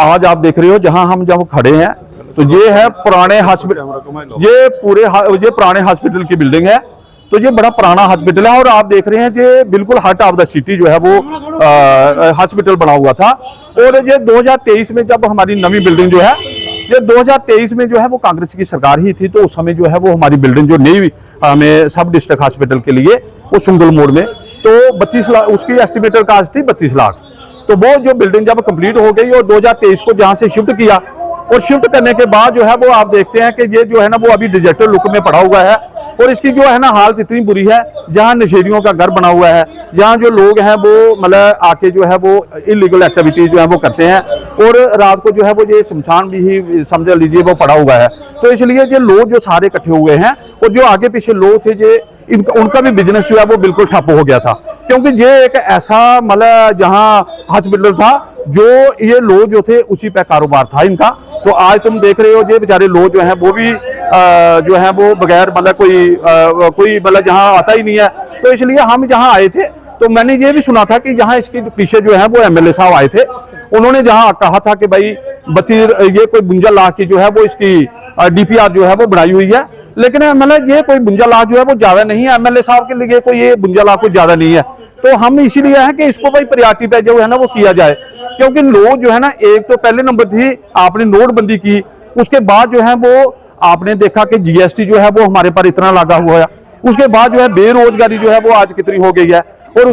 आज आप देख रहे हो जहां हम जब खड़े हैं तो ये है पुराने हॉस्पिटल, ये पुराने हॉस्पिटल की बिल्डिंग है। तो ये बड़ा पुराना हॉस्पिटल है और आप देख रहे हैं ये बिल्कुल हार्ट ऑफ द सिटी जो है वो हॉस्पिटल बना हुआ था। और ये 2023 में जब हमारी नवी बिल्डिंग जो है, ये 2023 में जो है वो कांग्रेस की सरकार ही थी, तो उस समय जो है वो हमारी बिल्डिंग जो नई हमें सब डिस्ट्रिक्ट हॉस्पिटल के लिए वो सुंगल मोड़ में, तो 32 लाख उसकी एस्टिमेटेड कास्ट थी 32 लाख। तो वो जो बिल्डिंग जब कंप्लीट हो गई और 2023 को जहां से शिफ्ट किया, और शिफ्ट करने के बाद जो है वो आप देखते हैं कि ये जो है ना वो अभी डिजिटल लुक में पड़ा हुआ है। और इसकी जो है ना हालत इतनी बुरी है, जहां नशेड़ियों का घर बना हुआ है, जहां जो लोग हैं वो मतलब आके जो है वो इलीगल एक्टिविटीज जो है वो करते हैं, और रात को जो है वो ये शमशान भी ही समझ लीजिए वो पड़ा हुआ है। तो इसलिए ये लोग जो सारे इकट्ठे हुए हैं और जो आगे पीछे लोग थे ये उनका भी बिजनेस जो है वो बिल्कुल ठप हो गया था, क्योंकि ये एक ऐसा मतलब जहां हॉस्पिटल था जो ये लोग जो थे उसी पे कारोबार था इनका। तो आज तुम देख रहे हो ये बेचारे लोग जो हैं वो भी जो है वो बगैर मतलब कोई मतलब जहां आता ही नहीं है। तो इसलिए हम जहां आए थे तो मैंने ये भी सुना था कि यहाँ इसके पीछे जो है वो एमएलए साहब आए थे, उन्होंने जहां कहा था कि भाई बच्ची ये कोई 52 लाख की जो है वो इसकी डीपीआर जो है वो बनाई हुई है, लेकिन मतलब ये कोई 52 लाख जो है वो ज्यादा नहीं है, एमएलए साहब के लिए कोई ये 52 लाख कोई ज्यादा नहीं है। तो हम इसीलिए है कि इसको भाई प्रायोरिटी पे जो है ना वो किया जाए, क्योंकि लोग जो है ना, एक तो पहले नंबर थी आपने नोटबंदी की, उसके बाद जो है वो आपने देखा कि जीएसटी जो है वो हमारे पर इतना लगा हुआ है, उसके बाद जो है बेरोजगारी जो है वो आज कितनी हो गई है, और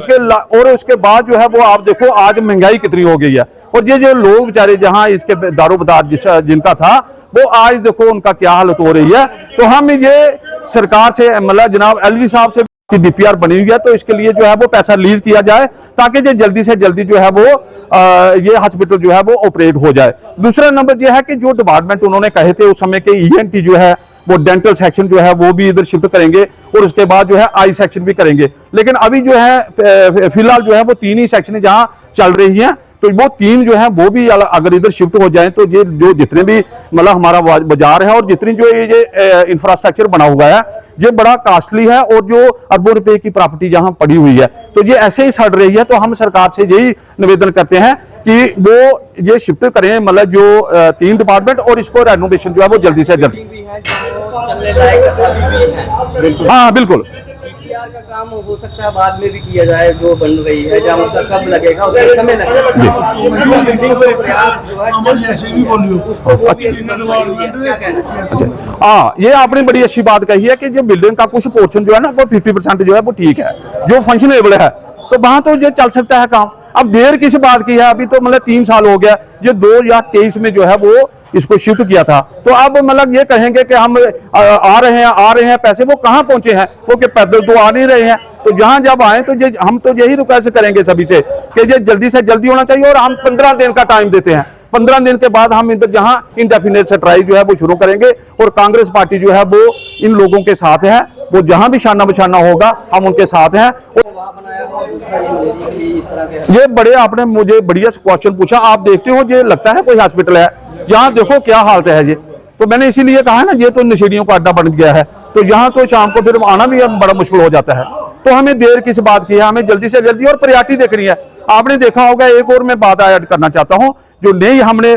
उसके बाद जो है वो आप देखो आज महंगाई कितनी हो गई है। और ये जो लोग बेचारे जहां इसके दारोमदार जिनका था वो आज देखो उनका क्या हालत हो रही है। तो हम ये सरकार से मतलब जनाब एलजी साहब से डीपीआर बनी हुई है, तो इसके लिए जो है वो पैसा रिलीज किया जाए ताकि ये जल्दी से जल्दी जो है वो ये हॉस्पिटल जो है वो ऑपरेट हो जाए। दूसरा नंबर ये है कि जो डिपार्टमेंट उन्होंने कहे थे उस समय के ईएनटी जो है वो डेंटल सेक्शन जो है वो भी इधर शिफ्ट करेंगे और उसके बाद जो है आई सेक्शन भी करेंगे, लेकिन अभी जो है फिलहाल जो है वो 3 ही सेक्शन जहां चल रही हैं, तो वो 3 जो है वो भी अगर इधर शिफ्ट हो जाए तो ये जो जितने भी मतलब हमारा बाजार है और जितनी जो ये इंफ्रास्ट्रक्चर बना हुआ है ये बड़ा कॉस्टली है, और जो अरबों रुपए की प्रॉपर्टी जहां पड़ी हुई है तो ये ऐसे ही सड़ रही है। तो हम सरकार से यही निवेदन करते हैं कि वो ये शिफ्ट करें मतलब जो 3 डिपार्टमेंट, और इसको रेनोवेशन जो है वो जल्दी से जल्दी। हाँ बिल्कुल, का काम हो सकता है बाद में भी किया जाए, जो बन रही है जहाँ उसका कब लगेगा उसमें समय लग सकता है। हाँ ये आपने बड़ी अच्छी बात कही है कि जो बिल्डिंग का कुछ पोर्शन जो है ना वो 50% जो है वो ठीक है, जो फंक्शनेबल है, तो वहां तो ये चल सकता है काम। अब देर किस बात की है, अभी तो मतलब 3 साल हो गया, ये 2023 में जो है वो इसको शिफ्ट किया था। तो अब मतलब ये कहेंगे कि हम आ रहे हैं पैसे, वो कहाँ पहुंचे हैं, वो कि पैदल तो आ नहीं रहे हैं। तो जहां जब आए तो हम तो यही रिक्वेस्ट करेंगे सभी से कि ये जल्दी से जल्दी होना चाहिए, और हम 15 दिन का टाइम देते हैं। 15 दिन के बाद हम इधर जहां इंडेफिनिट स्ट्राइक जो है वो शुरू करेंगे, और कांग्रेस पार्टी जो है वो इन लोगों के साथ है, वो जहां भी शाना बछाना होगा हम उनके साथ हैं। ये बड़े आपने मुझे बढ़िया क्वेश्चन पूछा। आप देखते हो ये लगता है कोई हॉस्पिटल है, जहां देखो क्या हालत है ये, तो मैंने इसीलिए कहा है ना ये तो नशेड़ियों का अड्डा बन गया है। तो यहाँ तो शाम को फिर आना भी बड़ा मुश्किल हो जाता है। तो हमें देर किस बात की है, हमें जल्दी से जल्दी और प्रायोरिटी देखनी है। आपने देखा होगा, एक और मैं बात ऐड करना चाहता हूँ, जो नई हमने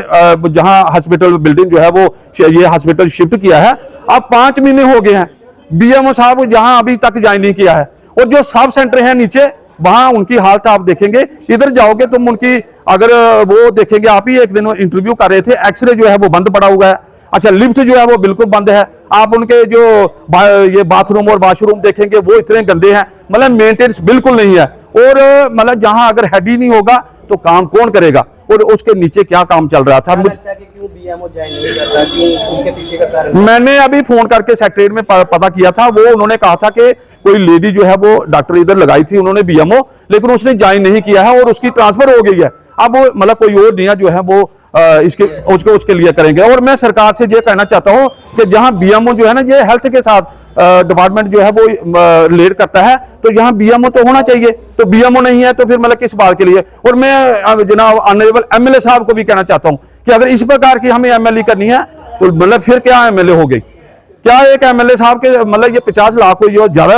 जहाँ हॉस्पिटल बिल्डिंग जो है वो ये हॉस्पिटल शिफ्ट किया है, अब 5 महीने हो गए हैं, बीएमओ साहब जहां अभी तक ज्वाइन नहीं किया है। और जो सब सेंटर है नीचे, वहां उनकी हालत आप देखेंगे, इधर जाओगे तुम उनकी, अगर वो देखेंगे, आप ही एक दिन इंटरव्यू कर रहे थे, एक्सरे जो है वो बंद पड़ा हुआ है। अच्छा, लिफ्ट जो है वो बिल्कुल बंद है। आप उनके जो ये बाथरूम और वॉशरूम देखेंगे वो इतने गंदे हैं, मतलब मेंटेनेंस बिल्कुल नहीं है। और मतलब जहां अगर हेड ही नहीं होगा तो काम कौन करेगा, और उसके नीचे क्या काम चल रहा था। क्यों बीएमओ ज्वाइन नहीं करता, क्यों, उसके पीछे का कारण? मैंने अभी फोन करके सेक्रेटरी में पता किया था, वो उन्होंने कहा था कि कोई लेडी जो है वो डॉक्टर इधर लगाई थी उन्होंने बीएमओ, लेकिन उसने ज्वाइन नहीं किया है और उसकी ट्रांसफर हो गई है। अब वो मतलब कोई और नहीं जो है वो उसके लिए करेंगे। और मैं सरकार से ये कहना चाहता हूँ कि जहां बीएमओ जो है ना, ये हेल्थ के साथ डिपार्टमेंट जो है वो रिलेट करता है, तो यहाँ बीएमओ तो होना चाहिए। तो बीएमओ नहीं है तो फिर मतलब किस बात के लिए। और मैं जनाब ऑनरेबल एमएलए साहब को भी कहना चाहता हूँ कि अगर इस प्रकार की हमें एमएलए करनी है तो मतलब फिर क्या एमएलए हो गई, क्या एक एमएलए साहब के मतलब ये 50 लाख को जो ज्यादा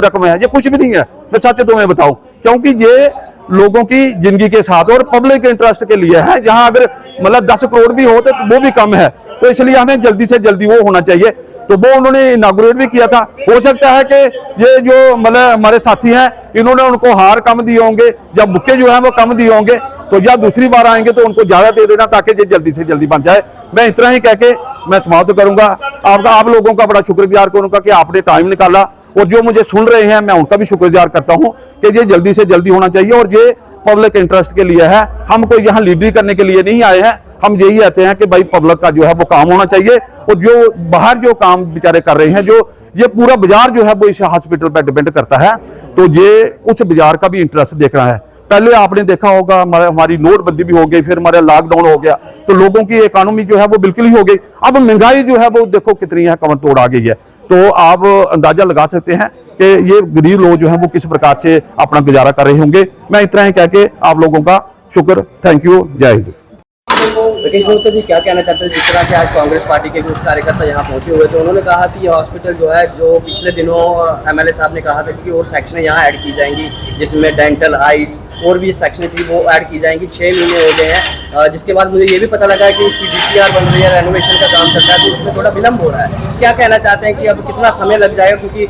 रकम है, ये कुछ भी नहीं है। मैं सच तुम्हें बताऊं, क्योंकि ये लोगों की जिंदगी के साथ और पब्लिक इंटरेस्ट के लिए है। जहां अगर मतलब 10 करोड़ भी हो तो वो भी कम है, तो इसलिए हमें जल्दी से जल्दी वो होना चाहिए। तो वो उन्होंने इनागुरेट भी किया था। हो सकता है कि ये जो मतलब हमारे साथी हैं, इन्होंने उनको हार कम दिए होंगे, जब बुक्के जो है वो कम दिए होंगे, तो जब दूसरी बार आएंगे तो उनको ज्यादा दे देना, ताकि ये जल्दी से जल्दी बन जाए। मैं इतना ही कह के मैं समाप्त करूंगा। आप लोगों का बड़ा शुक्रगुजार करूंगा कि आपने टाइम निकाला, और जो मुझे सुन रहे हैं मैं उनका भी शुक्रगुजार करता हूं कि ये जल्दी से जल्दी होना चाहिए। और ये पब्लिक इंटरेस्ट के लिए है, हम कोई यहाँ लीडरी करने के लिए नहीं आए हैं। हम यही कहते हैं कि भाई पब्लिक का जो है वो काम होना चाहिए, और जो बाहर जो काम बेचारे कर रहे हैं, जो ये पूरा बाजार जो है वो इस हॉस्पिटल पर डिपेंड करता है, तो ये उस बाजार का भी इंटरेस्ट देखना है। पहले आपने देखा होगा हमारी नोटबंदी भी हो गई, फिर हमारा लॉकडाउन हो गया, तो लोगों की इकोनॉमी जो है वो बिल्कुल ही हो गई। अब महंगाई जो है वो देखो कितनी है, कमर तोड़ आ गई है। तो आप अंदाजा लगा सकते हैं कि ये गरीब लोग जो हैं वो किस प्रकार से अपना गुजारा कर रहे होंगे। मैं इतना ही कह के आप लोगों का शुक्र, थैंक यू, जय हिंद। विकेश मोहता जी क्या कहना चाहते हैं? जिस तरह से आज कांग्रेस पार्टी के कुछ कार्यकर्ता यहाँ पहुंचे हुए थे, उन्होंने कहा कि ये हॉस्पिटल जो है, जो पिछले दिनों एमएलए साहब ने कहा था कि और सेक्शन यहाँ ऐड की जाएंगी, जिसमें डेंटल, आइज और भी सेक्शन थी वो ऐड की जाएंगी। 6 महीने हो गए हैं, जिसके बाद मुझे ये भी पता लगा है कि इसकी डीपीआर बन रही है, रेनोवेशन का काम चल रहा है, तो उसमें थोड़ा विलम्ब हो रहा है। क्या कहना चाहते हैं कि अब कितना समय लग जाएगा? क्योंकि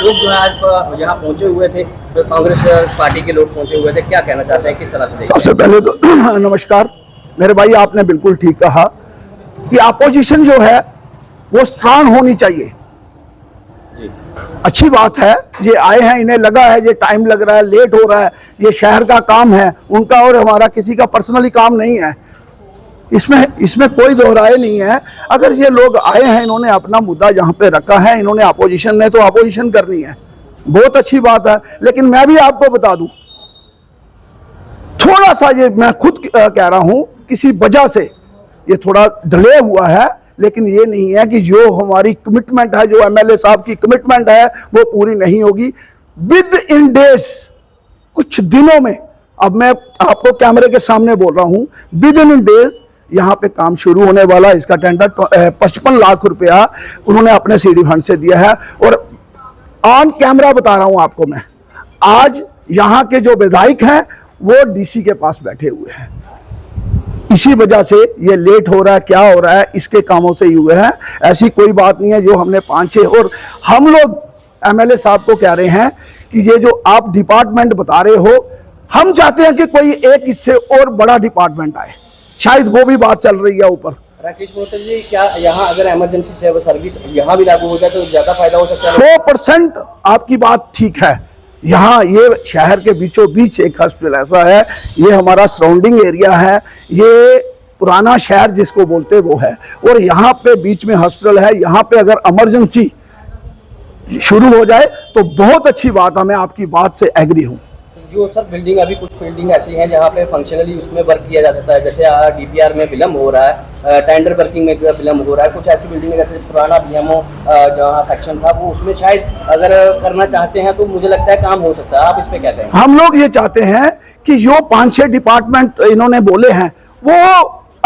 लोग जो है आज यहाँ पहुंचे हुए थे, तो कांग्रेस पार्टी के लोग पहुंचे हुए थे, क्या कहना चाहते हैं, किस तरह से? सबसे पहले तो नमस्कार मेरे भाई, आपने बिल्कुल ठीक कहा कि अपोजिशन जो है वो स्ट्रांग होनी चाहिए। अच्छी बात है, ये आए हैं, इन्हें लगा है ये टाइम लग रहा है, लेट हो रहा है, ये शहर का काम है उनका, और हमारा किसी का पर्सनली काम नहीं है। इसमें कोई दोहराए नहीं है। अगर ये लोग आए हैं, इन्होंने अपना मुद्दा यहाँ पे रखा है, इन्होंने अपोजिशन ने तो अपोजिशन करनी है, बहुत अच्छी बात है। लेकिन मैं भी आपको बता दूं, थोड़ा सा ये मैं खुद कह रहा हूं, किसी वजह से ये थोड़ा डिले हुआ है, लेकिन ये नहीं है कि जो हमारी कमिटमेंट है, जो एमएलए साहब की कमिटमेंट है, वो पूरी नहीं होगी। विद इन डेज, कुछ दिनों में, अब मैं आपको कैमरे के सामने बोल रहा हूं, विद इन डेज यहाँ पे काम शुरू होने वाला। इसका टेंडर 55 लाख रुपया उन्होंने अपने सीडी फंड से दिया है। और ऑन कैमरा बता रहा हूं आपको मैं, आज यहाँ के जो विधायक हैं वो डीसी के पास बैठे हुए हैं। इसी वजह से ये लेट हो रहा है, क्या हो रहा है, इसके कामों से ही हुए हैं। ऐसी कोई बात नहीं है जो हमने 5-6, और हम लोग एमएलए साहब को कह रहे हैं कि ये जो आप डिपार्टमेंट बता रहे हो, हम चाहते हैं कि कोई एक इससे और बड़ा डिपार्टमेंट आए, शायद वो भी बात चल रही है ऊपर। राकेश मोहता जी, क्या यहाँ अगर इमरजेंसी सेवा सर्विस यहाँ भी लागू हो जाए तो ज्यादा फायदा हो सकता है? 100% आपकी बात ठीक है। यहाँ ये शहर के बीचों बीच एक हॉस्पिटल ऐसा है, ये हमारा सराउंडिंग एरिया है, ये पुराना शहर जिसको बोलते हैं वो है, और यहाँ पे बीच में हॉस्पिटल है। यहाँ पे अगर इमरजेंसी शुरू हो जाए तो बहुत अच्छी बात है, मैं आपकी बात से एग्री हूँ। जो सर बिल्डिंग, अभी कुछ बिल्डिंग ऐसी हैं जहाँ पे फंक्शनली उसमें वर्क किया जा सकता है, जैसे डीपीआर में विलम्ब हो रहा है, टेंडर वर्किंग में विलम्ब हो रहा है। कुछ ऐसी बिल्डिंग है जैसे पुराना बीएमओ जहाँ सेक्शन था, वो उसमें शायद अगर करना चाहते हैं तो मुझे लगता है काम हो सकता है। आप इस पे क्या कहेंगे? हम लोग ये चाहते हैं कि जो 5-6 डिपार्टमेंट इन्होंने बोले हैं वो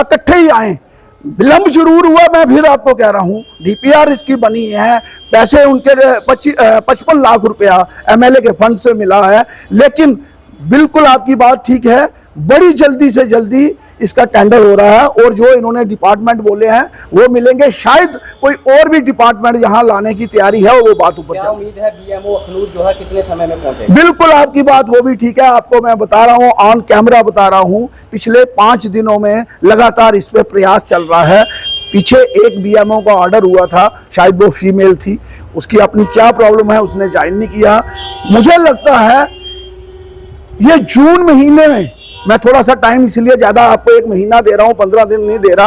इकट्ठे ही आए, विलंब जरूर हुआ, मैं फिर आपको कह रहा हूं, डीपीआर इसकी बनी है, पैसे उनके 55 लाख रुपया एमएलए के फंड से मिला है, लेकिन बिल्कुल आपकी बात ठीक है, बड़ी जल्दी से जल्दी इसका टेंडर हो रहा है और जो इन्होंने डिपार्टमेंट बोले हैं वो मिलेंगे। शायद कोई और भी डिपार्टमेंट यहाँ लाने की तैयारी है, वो बात ऊपर क्या चल। उम्मीद है बीएमओ अखनूर जो है कितने समय में पहुंचेगा? बिल्कुल आपकी बात वो भी ठीक है, आपको मैं बता रहा हूँ, ऑन कैमरा बता रहा हूँ, पिछले 5 दिनों में लगातार इस पे प्रयास चल रहा है। पीछे एक बीएमओ का ऑर्डर हुआ था, शायद वो फीमेल थी, उसकी अपनी क्या प्रॉब्लम है उसने ज्वाइन नहीं किया। मुझे लगता है ये जून महीने में, मैं थोड़ा सा टाइम इसलिए ज्यादा आपको 1 महीना दे रहा हूँ, 15 दिन नहीं दे रहा,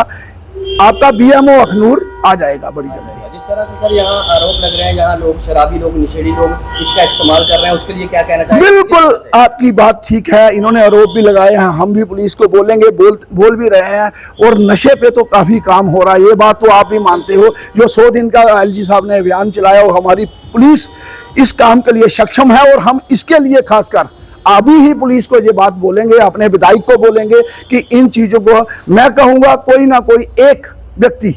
आपका बीएमओ अखनूर आ जाएगा बड़ी जल्दी। जिस तरह से सर यहाँ आरोप लग रहे हैं, यहाँ लोग शराबी लोग, नशेड़ी लोग इसका इस्तेमाल कर रहे हैं, उसके लिए क्या कहना चाहिए? बिल्कुल आपकी बात ठीक है, इन्होंने आरोप भी लगाए हैं, हम भी पुलिस को बोलेंगे, बोल भी रहे हैं, और नशे पे तो काफी काम हो रहा है, ये बात तो आप भी मानते हो। जो 100 दिन का एलजी साहब ने अभियान चलाया, और हमारी पुलिस इस काम के लिए सक्षम है, और हम इसके लिए खासकर अभी ही पुलिस को ये बात बोलेंगे, अपने विधायक को बोलेंगे कि इन चीजों को, मैं कहूंगा कोई ना कोई एक व्यक्ति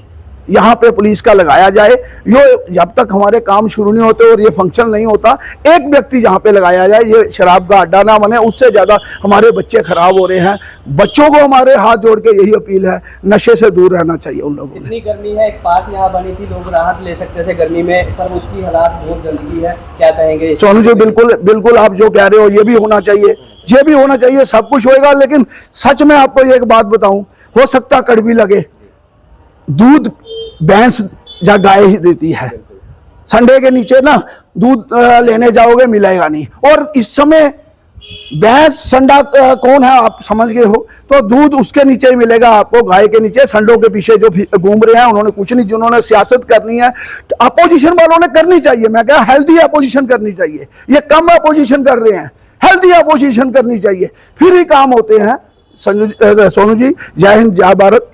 यहाँ पे पुलिस का लगाया जाए। यो जब तक हमारे काम शुरू नहीं होते और ये फंक्शन नहीं होता, एक व्यक्ति यहाँ पे लगाया जाए, ये शराब का अड्डा ना बने। उससे ज्यादा हमारे बच्चे खराब हो रहे हैं। बच्चों को हमारे हाथ जोड़ के यही अपील है, नशे से दूर रहना चाहिए उन लोगों को। इतनी गर्मी है, एक पार्क यहाँ बनी थी, लोग राहत ले सकते थे गर्मी में, पर उसकी हालात बहुत गंदगी है, क्या कहेंगे? सोनू जी बिल्कुल बिल्कुल आप जो कह रहे हो ये भी होना चाहिए, ये भी होना चाहिए, सब कुछ होएगा। लेकिन सच में आपको एक बात बताऊं, हो सकता कड़वी लगे, दूध भैंस या गाय ही देती है। संडे के नीचे ना दूध लेने जाओगे मिलेगा नहीं, और इस समय भैंस संडा कौन है आप समझ गए हो, तो दूध उसके नीचे ही मिलेगा आपको, गाय के नीचे। संडों के पीछे जो घूम रहे हैं उन्होंने कुछ नहीं, जिन्होंने सियासत करनी है अपोजिशन वालों ने करनी चाहिए। मैं क्या, हेल्दी अपोजिशन करनी चाहिए, ये कम अपोजिशन कर रहे हैं, हेल्दी अपोजिशन करनी चाहिए, फिर ही काम होते हैं। सोनू जी, जय हिंद, जय भारत।